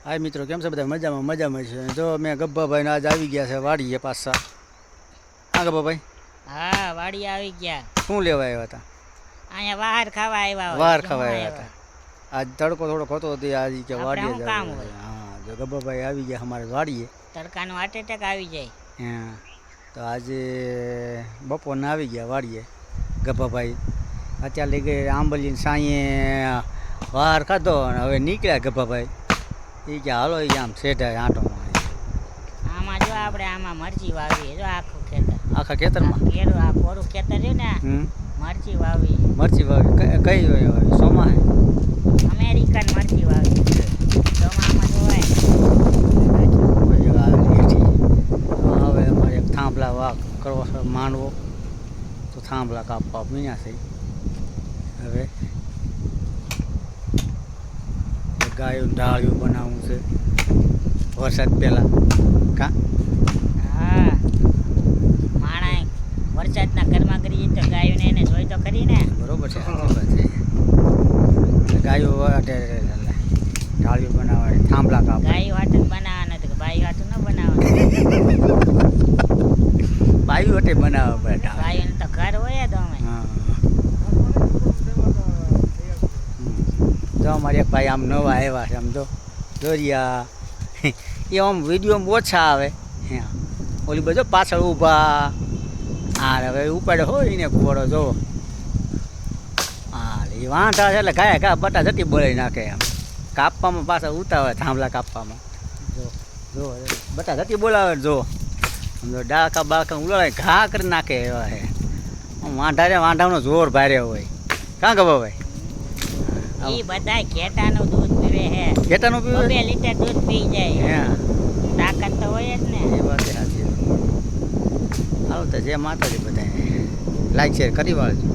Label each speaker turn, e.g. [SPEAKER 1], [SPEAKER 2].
[SPEAKER 1] હાય મિત્રો, કેમ છે બધા? મજામાં મજામાં છે. જો મેં ગબ્બાભાઈને આજ આવી ગયા છે વાડીએ પાછા. હા ગબ્બાભાઈ,
[SPEAKER 2] હા વાડી આવી ગયા.
[SPEAKER 1] શું લેવા આવ્યા હતા?
[SPEAKER 2] અહીંયા બહાર ખાવા આવ્યા હોય.
[SPEAKER 1] વાર
[SPEAKER 2] શું
[SPEAKER 1] ખાવા આવ્યા
[SPEAKER 2] આવ્યા?
[SPEAKER 1] હતા. આજ તડકો થોડોક હતો તે આજ કે
[SPEAKER 2] આપણે
[SPEAKER 1] વાડીએ
[SPEAKER 2] શું
[SPEAKER 1] જ
[SPEAKER 2] કામ
[SPEAKER 1] આવ્યા.
[SPEAKER 2] હોય?
[SPEAKER 1] હા, જો ગબ્બાભાઈ આવી ગયા અમારે વાડીએ.
[SPEAKER 2] તડકાનું હાર્ટ એટેક આવી જાય.
[SPEAKER 1] હા, તો આજે બપોરના આવી ગયા વાડીએ ગબ્બાભાઈ. અત્યારે લઈ ગઈ આંબલીને સાંયે વાર ખાધો અને હવે નીકળ્યા ગબ્બાભાઈ. એ કે હાલો એ આમ સેઢાય આંટો મારી.
[SPEAKER 2] આમાં જો આપણે આમાં મરચી વાવી જો આખું ખેતર.
[SPEAKER 1] આખા ખેતરમાં
[SPEAKER 2] કેરું આ કોરું ખેતર છે ને મરચી વાવી.
[SPEAKER 1] મરચી વાવી કઈ હોય? સોમાં હે?
[SPEAKER 2] અમેરિકન મરચી વાવી. ચોમામાં જોવાય.
[SPEAKER 1] હવે અમારે એક થાંભલા વાક કરવો છે માંડવો, તો થાંભલા કાપવા મીના થઈ. હવે ગાયું ઢાળિયું બનાવવું છે વરસાદ પહેલાં. કા
[SPEAKER 2] હા માણા વરસાદના ઘરમાં કરીએ તો ગાયોને એને જોઈ તો ખરી ને.
[SPEAKER 1] બરોબર છે, સાચી વાત છે. ગાયું ઢાળિયું બનાવવા થાંભલા કાપવા.
[SPEAKER 2] ગાયો હાટ જ બનાવવાના તો બાયું હાટું ન બનાવવાનું.
[SPEAKER 1] બાયું વટે બનાવવા પડે.
[SPEAKER 2] ગાયોને તો ઘર હોય તો અમે.
[SPEAKER 1] હા, જો અમારે એક ભાઈ આમ નવા આવ્યા છે. આમ જો દોરિયા એ આમ વિડીયોમાં ઓછા આવે. હા, ઓલી બધો પાછળ ઊભા. હા, હવે ઉપાડે હોય એને ઘોડો જો. હા, એ વાંઢા છે એટલે ગાય ઘા બટા જતી બોલાવી નાખે. આમ કાપવામાં પાછા ઉતાવે થાંભલા કાપવામાં. જો જો બટા જતી બોલાવે જો. જો ડાળખા બાળખા ઉલાળે ઘા કરી નાખે એવા છે. વાંઢા રે વાંઢાનો જોર ભારે હોય. કાં ખબર ભાઈ?
[SPEAKER 2] એ બધા ઘેટાનું દૂધ પીવે હે.
[SPEAKER 1] ઘેટાનું પીવે?
[SPEAKER 2] 2 લીટર દૂધ પી જાય.
[SPEAKER 1] હા,
[SPEAKER 2] તાકાત તો હોય જ ને.
[SPEAKER 1] એ વાત સાચી. હાલો તો જય માતાજી બધાને. લાઈક શેર કરી વાળજો.